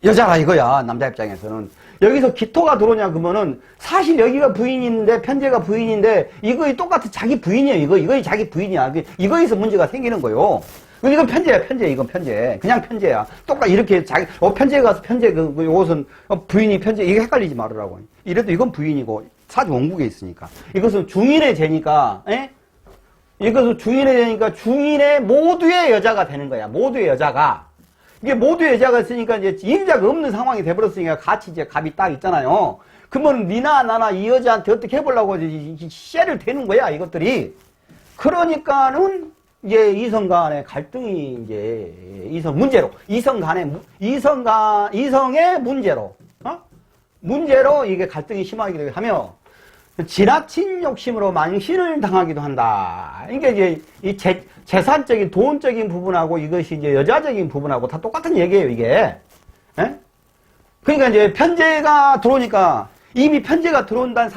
[SPEAKER 1] 여자라 이거야, 남자 입장에서는. 여기서 기토가 들어오냐 그러면은 사실 여기가 부인인데 편제가 부인인데 이거 똑같은 자기 부인이에요. 이거 자기 부인이야. 이거에서 문제가 생기는 거요. 이건 편제야, 편제. 이건 편제. 그냥 편제야. 똑같이 이렇게 편제 가서 편제 요것은 부인이 편제. 이거 헷갈리지 말으라고. 이래도 이건 부인이고 사주 원국에 있으니까. 이것은 중인의 죄니까. 에? 이것은 중인의 죄니까 중인의 모두의 여자가 되는 거야. 모두의 여자가. 이게 모두의 여자가 있으니까 이제 임자가 없는 상황이 돼버렸으니까 같이 이제 갑이 딱 있잖아요. 그러면 니나 나나 이 여자한테 어떻게 해보려고 씨를 대는 거야, 이것들이. 그러니까는 이제 이성 간의 갈등이 이제 문제로, 이성의 문제로, 문제로 이게 갈등이 심하기도 하며, 지나친 욕심으로 망신을 당하기도 한다. 그러니까 이제 이 재산적인 돈적인 부분하고 이것이 이제 여자적인 부분하고 다 똑같은 얘기예요, 이게. 예? 그러니까 이제 편제가 들어오니까 이미 편제가 들어온다는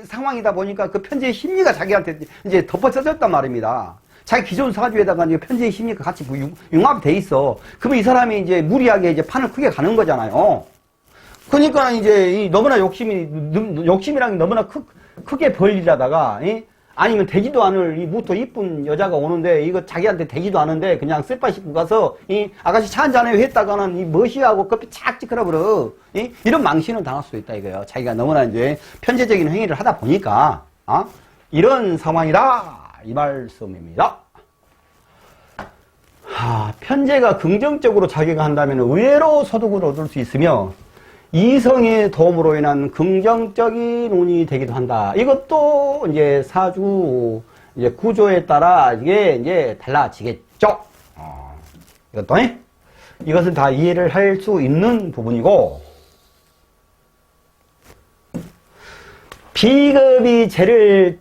[SPEAKER 1] 상황이다 보니까 그 편제의 심리가 자기한테 이제 덮어져졌단 말입니다. 자기 기존 사주에다가 이제 편제의 심리가 같이 융합돼 있어. 그러면 이 사람이 이제 무리하게 이제 판을 크게 가는 거잖아요. 그러니까 이제 너무나 욕심이라는 게 너무나 크게 벌리다가, 아니면 되지도 않을 이 무토 이쁜 여자가 오는데 이거 자기한테 되지도 않은데 그냥 쎄빠 씹고 가서 아가씨 차 한잔해요 했다가는 이 머시하고 커피 착 찌그러버려. 이런 망신을 당할 수도 있다 이거예요. 자기가 너무나 이제 편제적인 행위를 하다 보니까 이런 상황이다 이 말씀입니다. 편제가 긍정적으로 작용한다면 의외로 소득을 얻을 수 있으며 이성의 도움으로 인한 긍정적인 운이 되기도 한다. 이것도 이제 사주 이제 구조에 따라 이게 이제 달라지겠죠. 이것은 다 이해를 할 수 있는 부분이고, 비겁이 죄를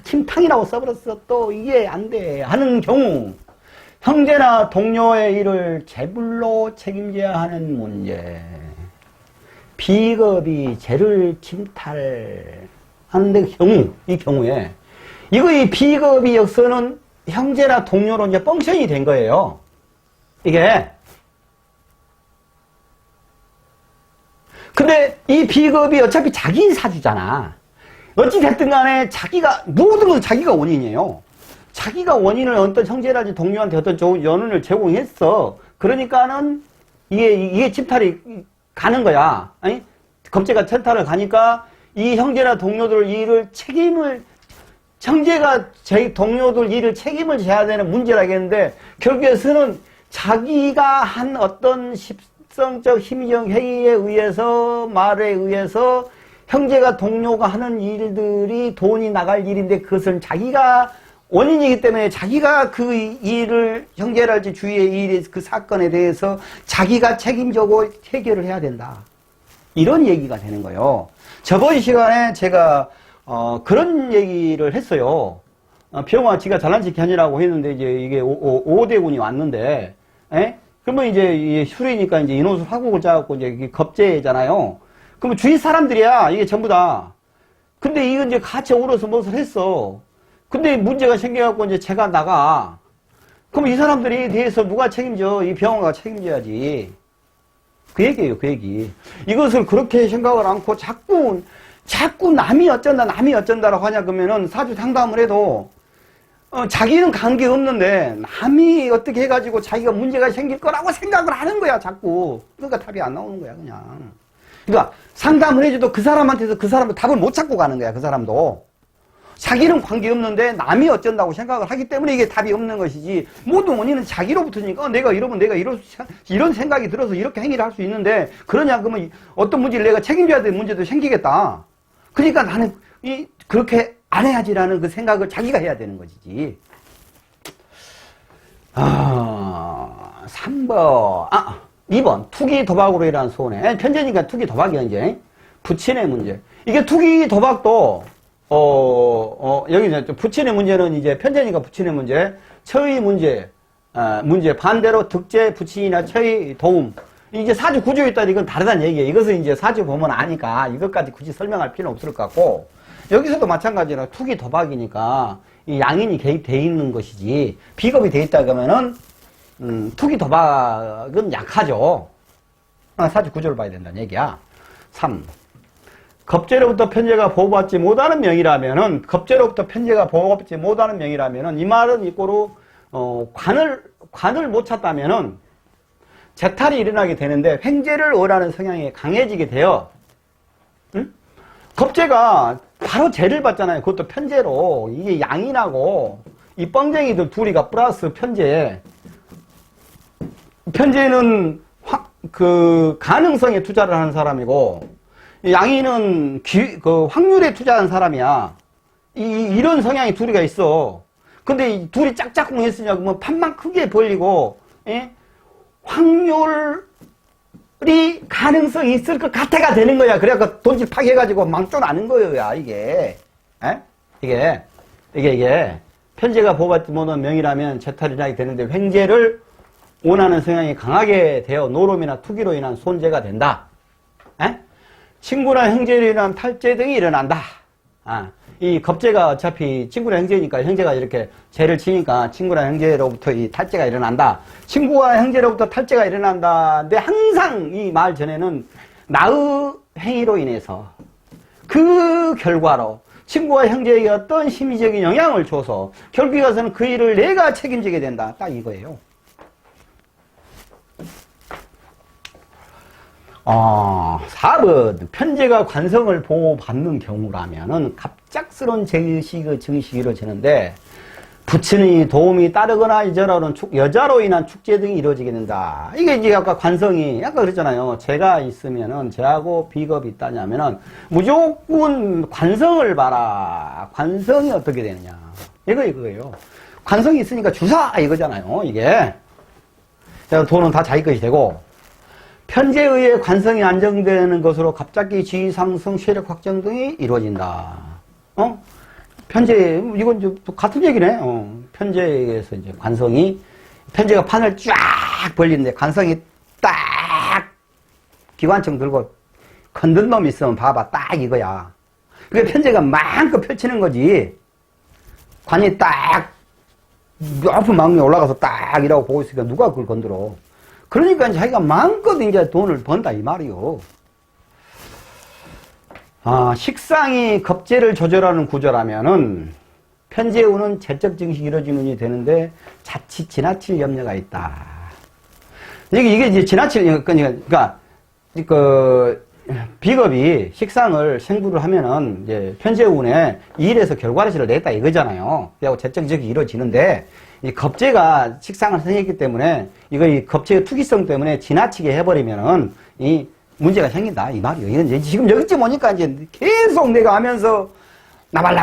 [SPEAKER 1] 침탕이라고 써버렸어. 또 이게 안 돼 하는 경우, 형제나 동료의 일을 제불로 책임져야 하는 문제. 비겁이 죄를 침탈하는 이 경우에, 이 비겁이 역서는 형제나 동료로 이제 뻥션이 된 거예요. 이게. 근데 이 비겁이 어차피 자기 사주잖아. 어찌됐든 간에 모든 것은 자기가 원인이에요. 자기가 원인을 어떤 형제라든지 동료한테 어떤 좋은 연운을 제공했어. 그러니까는 이게 침탈이 가는 거야. 아니? 겁재가 침탈을 가니까 이 형제나 동료들 형제가 동료들 일을 책임을 져야 되는 문제라겠는데 결국에서는 자기가 한 어떤 십성적 힘적 행위에 의해서, 말에 의해서 형제가 동료가 하는 일들이 돈이 나갈 일인데 그것은 자기가 원인이기 때문에 자기가 그 일을, 형제랄지 주위의 일이 그 사건에 대해서 자기가 책임지고 해결을 해야 된다. 이런 얘기가 되는 거예요. 저번 시간에 제가 그런 얘기를 했어요. 병화 지가 잘난 척 하느라고 했는데 이제 이게 5대군이 왔는데, 에? 그러면 이제 술이니까 이제 인호술 화국을 짜갖고 이제 이게 겁제잖아요. 그러면 주위 사람들이야 이게 전부 다. 근데 이거 이제 같이 오러서 무엇을 했어. 근데 문제가 생겨갖고 이제 제가 나가. 그럼 이 사람들이 대해서 누가 책임져? 이 병화가 책임져야지. 그 얘기예요, 그 얘기. 이것을 그렇게 생각을 않고 자꾸 남이 어쩐다라고 하냐 그러면은 사주 상담을 해도 자기는 관계 없는데 남이 어떻게 해가지고 자기가 문제가 생길 거라고 생각을 하는 거야, 자꾸. 그러니까 답이 안 나오는 거야, 그냥. 그러니까 상담을 해줘도 그 사람한테서 그 사람도 답을 못 찾고 가는 거야, 그 사람도. 자기는 관계 없는데 남이 어쩐다고 생각을 하기 때문에 이게 답이 없는 것이지, 모든 원인은 자기로부터니까 내가 이러면 내가 이런 생각이 들어서 이렇게 행위를 할 수 있는데, 그러냐 그러면 어떤 문제를 내가 책임져야 될 문제도 생기겠다. 그러니까 나는 그렇게 안 해야지라는 그 생각을 자기가 해야 되는 것이지. 3번. 2번. 투기 도박으로 일어난 손해. 편제니까 투기 도박이야, 이제. 부친의 문제. 이게 투기 도박도, 여기 이제 부친의 문제는 이제 편제니까 부친의 문제. 처의 문제. 문제. 반대로 득제, 부친이나 처의, 도움. 이제 사주 구조에 따라 이건 다르다는 얘기예요. 이것은 이제 사주 보면 아니까 이것까지 굳이 설명할 필요는 없을 것 같고, 여기서도 마찬가지로 투기 도박이니까 이 양인이 개입되어 있는 것이지, 비겁이 되어 있다 그러면은 투기 도박은 약하죠. 사주 구조를 봐야 된다는 얘기야. 3. 겁제로부터 편제가 보호받지 못하는 명이라면은, 겁제로부터 편제가 보호받지 못하는 명이라면은, 이 말은 이꼬로 관을 못 찾다면은 재탈이 일어나게 되는데 횡재를 원하는 성향이 강해지게 돼요. 응? 겁재가 바로 재를 받잖아요. 그것도 편재로. 이게 양인하고 이 뻥쟁이들 둘이가 플러스 편재. 편재는 그 가능성에 투자를 하는 사람이고, 양인은 그 확률에 투자하는 사람이야. 이런 성향이 둘이가 있어. 근데 이 둘이 짝짝꿍 했으냐고 뭐 판만 크게 벌리고, 예? 확률이 가능성이 있을 것 같아가 되는 거야. 그래갖고 돈집 파괴해가지고 망조 나는 거야, 이게. 에? 이게. 편제가 보호받지 못한 명이라면 재탈이나게 되는데, 횡재를 원하는 성향이 강하게 되어 노름이나 투기로 인한 손재가 된다. 에? 친구나 형제로 인한 탈재 등이 일어난다. 이 겁재가 어차피 친구나 형제니까, 형제가 이렇게 죄를 치니까 친구나 형제로부터 이 탈재가 일어난다. 친구와 형제로부터 탈재가 일어난다. 근데 항상 이 말 전에는 나의 행위로 인해서, 그 결과로 친구와 형제에게 어떤 심리적인 영향을 줘서 결국에 가서는 그 일을 내가 책임지게 된다. 딱 이거예요. 4번. 편제가 관성을 보호받는 경우라면은 갑작스러운 증식이 이루어지는데, 부친의 도움이 따르거나 여자로 인한 축제 등이 이루어지게 된다. 이게 이제 아까 관성이, 아까 그랬잖아요. 제가 있으면은, 제하고 비겁이 있다냐면은, 무조건 관성을 봐라. 관성이 어떻게 되느냐. 이거예요. 관성이 있으니까 주사! 이거잖아요, 이게. 돈은 다 자기 것이 되고, 편제에 의해 관성이 안정되는 것으로 갑자기 지위 상승, 세력 확정 등이 이루어진다. 편제, 이건 좀 같은 얘기네. 편제에 의해서 이제 관성이, 편제가 판을 쫙 벌리는데 관성이 딱 기관총 들고 건든 놈이 있으면 봐봐. 딱 이거야. 그게 편제가 마음껏 펼치는 거지. 관이 딱 높은 망에 올라가서 딱 이라고 보고 있으니까 누가 그걸 건드려. 그러니까 자기가 마음껏 이제 돈을 번다, 이 말이요. 식상이 겁재를 조절하는 구조라면은, 편제에 오는 재적 증식이 이루어지는 되는데, 자칫 지나칠 염려가 있다. 이게 이제 지나칠, 그러니까, 비겁이 식상을 생부를 하면은 이제 편재운에 이 일에서 결과를 냈다 이거잖아요. 그리고 재정적이 이루어지는데 이 겁재가 식상을 생겼기 때문에 이거 이 겁재의 투기성 때문에 지나치게 해버리면은 이 문제가 생긴다 이 말이에요. 이건 이제 지금 여기쯤 오니까 이제 계속 내가 하면서 나발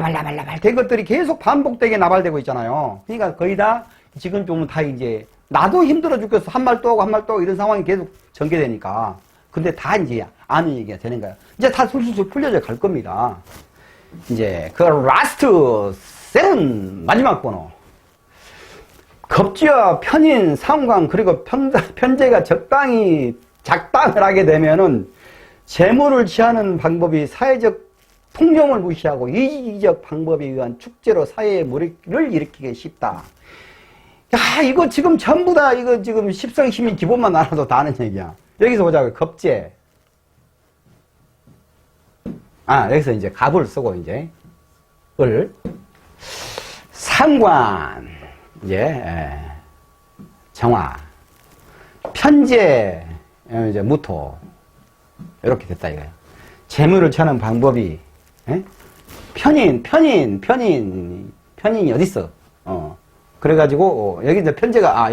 [SPEAKER 1] 된 것들이 계속 반복되게 나발되고 있잖아요. 그러니까 거의 다 지금 좀 다 이제 나도 힘들어 죽겠어. 한 말 또 하고 한 말 또 이런 상황이 계속 전개되니까. 근데 다 이제 아는 얘기가 되는 거예요. 이제 다 술술 풀려져 갈 겁니다. 이제 그 라스트 7 마지막 번호. 겁지와 편인, 상관 그리고 편재가 적당히 작당을 하게 되면은 재물을 취하는 방법이 사회적 통념을 무시하고 이기적 방법에 의한 축제로 사회의 무리를 일으키기 쉽다. 야, 이거 지금 전부 다 이거 지금 십성시민 기본만 알아도 다 아는 얘기야. 여기서 보자고요. 겁재. 여기서 이제 갑을 쓰고 이제 을 상관 이제 정화 편재 이제 무토 이렇게 됐다 이거예요. 재물을 취하는 방법이 편인이 어디 있어? 그래가지고 여기 이제 편재가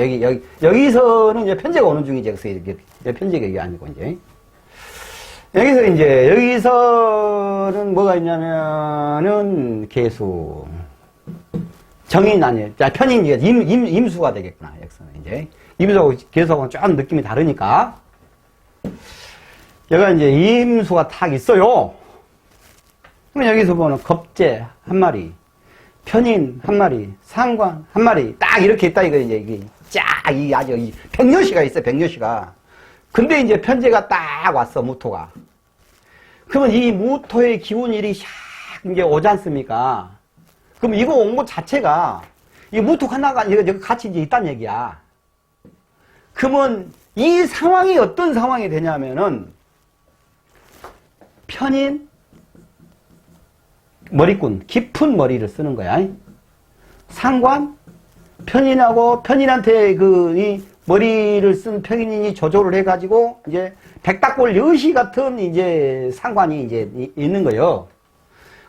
[SPEAKER 1] 여기서는 이제 편재가 오는 중이지. 그래서 이렇게 편재가 이게 아니고 이제 여기서는 뭐가 있냐면은 개수 정인 아니에요. 자, 편인이 임수가 되겠구나. 여기서는 이제 임수하고 개수하고는 좀 느낌이 다르니까 여기가 이제 임수가 탁 있어요. 그럼 여기서 보면 겁재 한 마리, 편인 한 마리, 상관 한 마리 딱 이렇게 있다 이거 이제 이게 이 아주 백녀시가 있어 백녀시가. 근데 이제 편재가 딱 왔어 무토가. 그러면 이 무토의 기운일이 샥 이제 오지 않습니까? 그럼 이거 온 것 자체가 이 무토 하나가 이거 같이 이제 있다는 얘기야. 그러면 이 상황이 어떤 상황이 되냐면은 편인 머리꾼 깊은 머리를 쓰는 거야. 상관 편인하고 편인한테 이 머리를 쓴 편인이 조절을 해가지고 이제 백닥골 여시 같은 이제 상관이 이제 있는 거예요.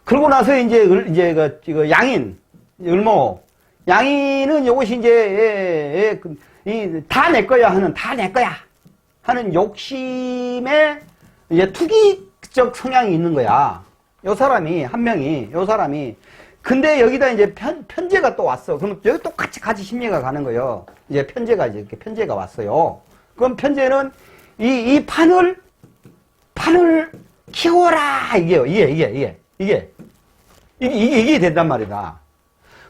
[SPEAKER 1] 그러고 나서 이제 그 양인 을모 양인은 요것이 이제 다 내 거야 하는 욕심에 이제 투기적 성향이 있는 거야. 요 사람이 한 명이 근데 여기다 이제 편재가 또 왔어. 그럼 여기 똑같이 같이 심리가 가는 거예요. 이제 편재가 이렇게 편재가 왔어요. 그럼 편재는 이 판을 키워라 이게 된단 말이다.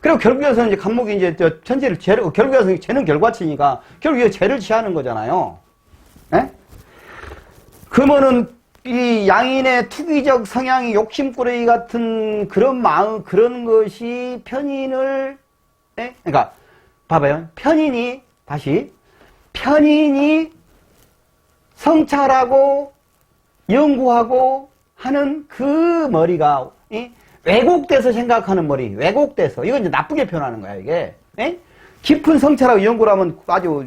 [SPEAKER 1] 그리고 결국에서는 이제 간목이 이제 편재를 결국에서 쟤는 결과치니까 결국에 쟤를 취하는 거잖아요. 예? 그러면은 이 양인의 투기적 성향이 욕심꾸러기 같은 그런 마음, 그런 것이 편인을, 그러니까, 봐봐요. 편인이 성찰하고, 연구하고 하는 그 머리가, 왜곡돼서 생각하는 머리, 왜곡돼서. 이건 이제 나쁘게 표현하는 거야, 이게. 깊은 성찰하고 연구를 하면 아주,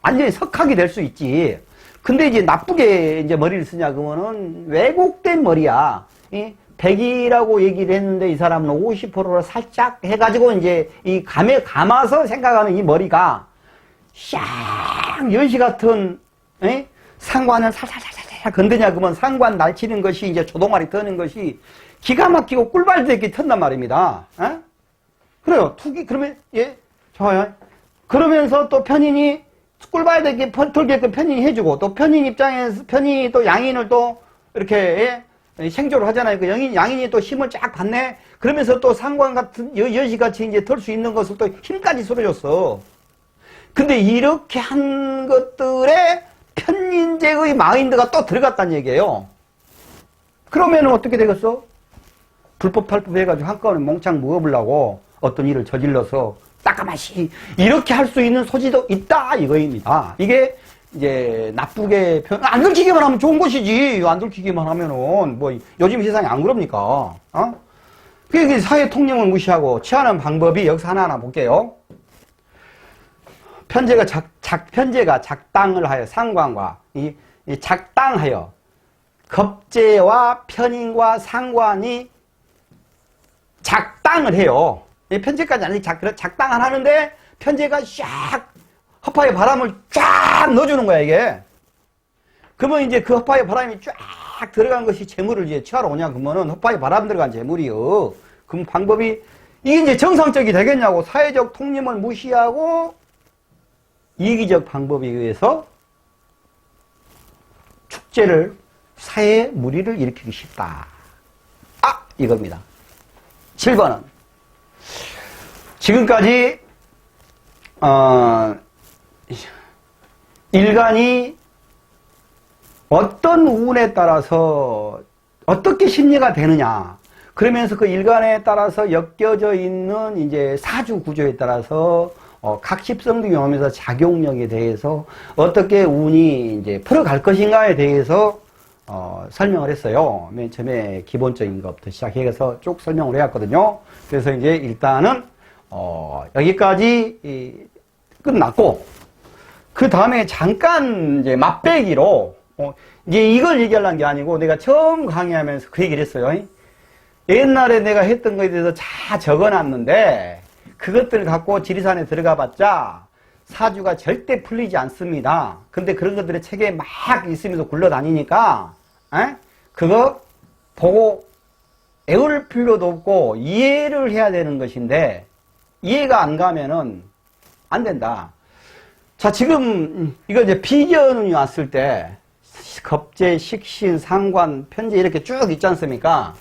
[SPEAKER 1] 완전히 석학이 될 수 있지. 근데 이제 나쁘게 이제 머리를 쓰냐 그러면은 왜곡된 머리야. 100이라고 얘기를 했는데 이 사람은 50%를 살짝 해가지고 이제 이 감에 감아서 생각하는 이 머리가 샥 연시 같은 상관을 살살살살 건드냐 그러면 상관 날치는 것이 이제 조동아리 떠는 것이 기가 막히고 꿀발되게 턴단 말입니다. 그래요. 투기 그러면 좋아요. 그러면서 또 편인이 꿀봐야 되게 털게끔 편인이 해주고 또 편인 입장에서 편인이 또 양인을 또 이렇게 생조를 하잖아요. 그 양인이 또 힘을 쫙 받네. 그러면서 또 상관 같은 여시같이 이제 털 수 있는 것을 또 힘까지 실어줬어. 근데 이렇게 한 것들에 편인제의 마인드가 또 들어갔다는 얘기예요. 그러면 어떻게 되겠어? 불법 탈법 해가지고 한꺼번에 몽창 먹어보려고 어떤 일을 저질러서 따까마시 이렇게 할 수 있는 소지도 있다 이거입니다. 이게 이제 나쁘게 안 들키기만 하면 좋은 것이지. 안 들키기만 하면은 뭐 요즘 세상이 안 그럽니까? 그게 사회 통념을 무시하고 취하는 방법이 여기서 하나하나 볼게요. 편재가 작당을 하여 상관과 이 작당하여 겁재와 편인과 상관이 작당을 해요. 편제까지 아니고 작당을 하는데 편제가 샥 허파의 바람을 쫙 넣어주는 거야, 이게. 그러면 이제 그 허파의 바람이 쫙 들어간 것이 재물을 이제 취하러 오냐, 그러면은 허파의 바람 들어간 재물이요. 그럼 방법이, 이게 이제 정상적이 되겠냐고. 사회적 통념을 무시하고 이기적 방법에 의해서 축제를, 사회의 무리를 일으키기 쉽다. 이겁니다. 7번은 지금까지 일간이 어떤 운에 따라서 어떻게 심리가 되느냐, 그러면서 그 일간에 따라서 엮여져 있는 이제 사주 구조에 따라서 각십성 등이 오면서 작용력에 대해서 어떻게 운이 이제 풀어갈 것인가에 대해서 설명을 했어요. 맨 처음에 기본적인 것부터 시작해서 쭉 설명을 해왔거든요. 그래서 이제 일단은 여기까지 끝났고, 그 다음에 잠깐 이제 맛배기로 이제 이걸 얘기하려는 게 아니고, 내가 처음 강의하면서 그 얘기를 했어요. 옛날에 내가 했던 거에 대해서 다 적어놨는데 그것들을 갖고 지리산에 들어가 봤자 사주가 절대 풀리지 않습니다. 근데 그런 것들이 책에 막 있으면서 굴러다니니까 그거 보고 애울 필요도 없고 이해를 해야 되는 것인데, 이해가 안 가면은 안 된다. 자, 지금 이거 이제 비견운이 왔을 때 겁재, 식신, 상관, 편재 이렇게 쭉 있지 않습니까?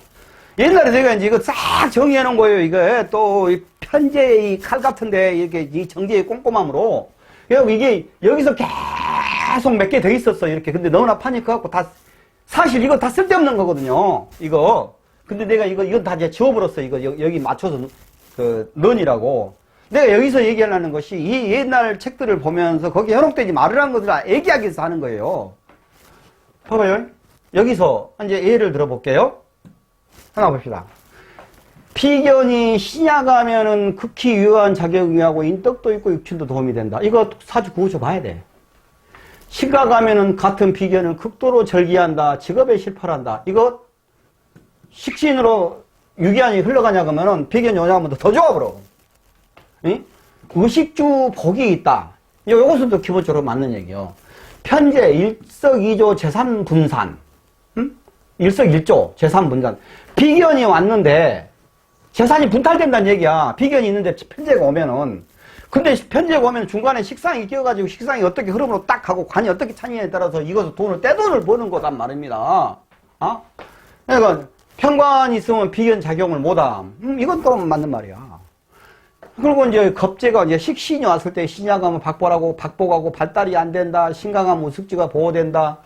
[SPEAKER 1] 옛날에 내가 이제 이거 싹 정리해 놓은 거예요. 이거 또 편재의 칼 같은데 이렇게 이 정제의 꼼꼼함으로. 이게 여기서 계속 몇 개 더 있었어, 이렇게. 근데 너무나 파니까 갖고 사실 이거 다 쓸데없는 거거든요, 이거. 근데 내가 이건 다 이제 지워버렸어. 이거 여기 맞춰서 런이라고. 내가 여기서 얘기하려는 것이 이 옛날 책들을 보면서 거기에 현혹되지 말으라는 것을 얘기하기 위해서 하는 거예요. 봐봐요. 여기서 이제 예를 들어볼게요. 하나 봅시다. 피견이 신약하면은 극히 유효한 작용이하고 인덕도 있고 육친도 도움이 된다. 이거 사주 구호조 봐야 돼. 신각하면은 같은 피견은 극도로 절기한다. 직업에 실패한다. 이거 식신으로 유기한이 흘러가냐 그러면은 피견이 오냐면 더 좋아 버려. 응? 의식주 복이 있다. 요것은 또 기본적으로 맞는 얘기요. 편재 일석이조 재산분산. 응? 일석일조 재산분산. 비견이 왔는데 재산이 분탈된다는 얘기야. 비견이 있는데 편재가 오면은. 근데 편재가 오면 중간에 식상이 끼어가지고 식상이 어떻게 흐름으로 딱 가고 관이 어떻게 차느냐에 따라서 이것을 떼돈을 버는 거단 말입니다. 그러니까 편관이 있으면 비견 작용을 못함. 이건 또 맞는 말이야. 그리고 이제 겁재가 이제 식신이 왔을 때 신약하면 박복하고 발달이 안 된다. 신강하면 우습지가 보호된다.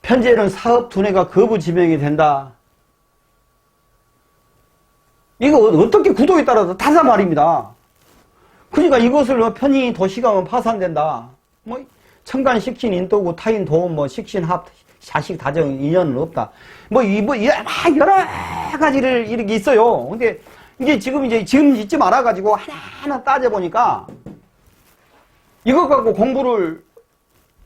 [SPEAKER 1] 편재는 사업 두뇌가 거부지명이 된다. 이거 어떻게 구도에 따라서 다사 말입니다. 그러니까 이것을 편이 도시가면 파산된다. 뭐 천간 식신 인도구 타인 도움 뭐 식신 합 자식 다정 인연은 없다. 여러 가지를 이렇게 있어요. 근데 이게 지금 잊지 말아가지고 하나하나 따져보니까 이것 갖고 공부를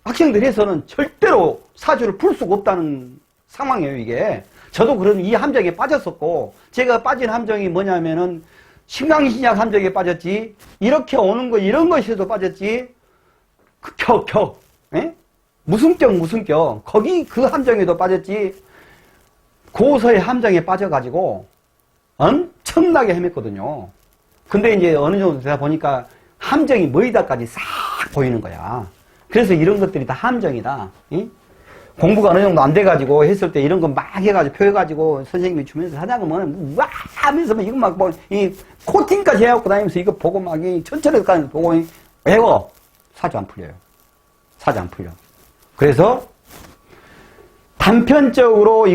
[SPEAKER 1] 학생들이 해서는 절대로 사주를 풀 수가 없다는 상황이에요, 이게. 저도 그런 이 함정에 빠졌었고, 제가 빠진 함정이 뭐냐면은 신강신약 함정에 빠졌지, 이렇게 오는 거, 이런 것에도 빠졌지, 무슨격, 거기 그 함정에도 빠졌지, 고서의 함정에 빠져가지고 엄청나게 헤맸거든요. 근데 이제 어느 정도 되다 보니까 함정이 뭐이다까지 싹 보이는 거야. 그래서 이런 것들이 다 함정이다. 응? 공부가 어느 정도 안 돼가지고 했을 때 이런 거 막 해가지고 표해가지고 선생님이 주면서 하다 보면 와 하면서 이거 막 이 코팅까지 해갖고 다니면서 이거 보고 막 이 천천히까지 보고 외워. 사주 안 풀려요. 사주 안 풀려. 그래서 단편적으로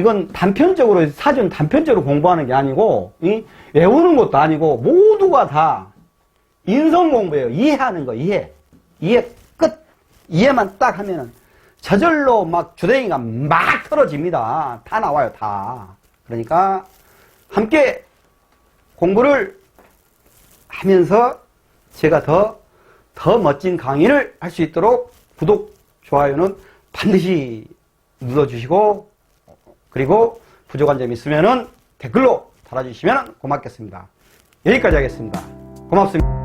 [SPEAKER 1] 사주는 단편적으로 공부하는 게 아니고 외우는 것도 아니고 모두가 다 인성 공부예요. 이해하는 거, 이해 끝. 이해만 딱 하면은 저절로 막 주댕이가 막 털어집니다. 다 나와요, 다. 그러니까 함께 공부를 하면서 제가 더 멋진 강의를 할 수 있도록 구독, 좋아요는 반드시 눌러주시고 그리고 부족한 점 있으면은 댓글로 달아주시면 고맙겠습니다. 여기까지 하겠습니다. 고맙습니다.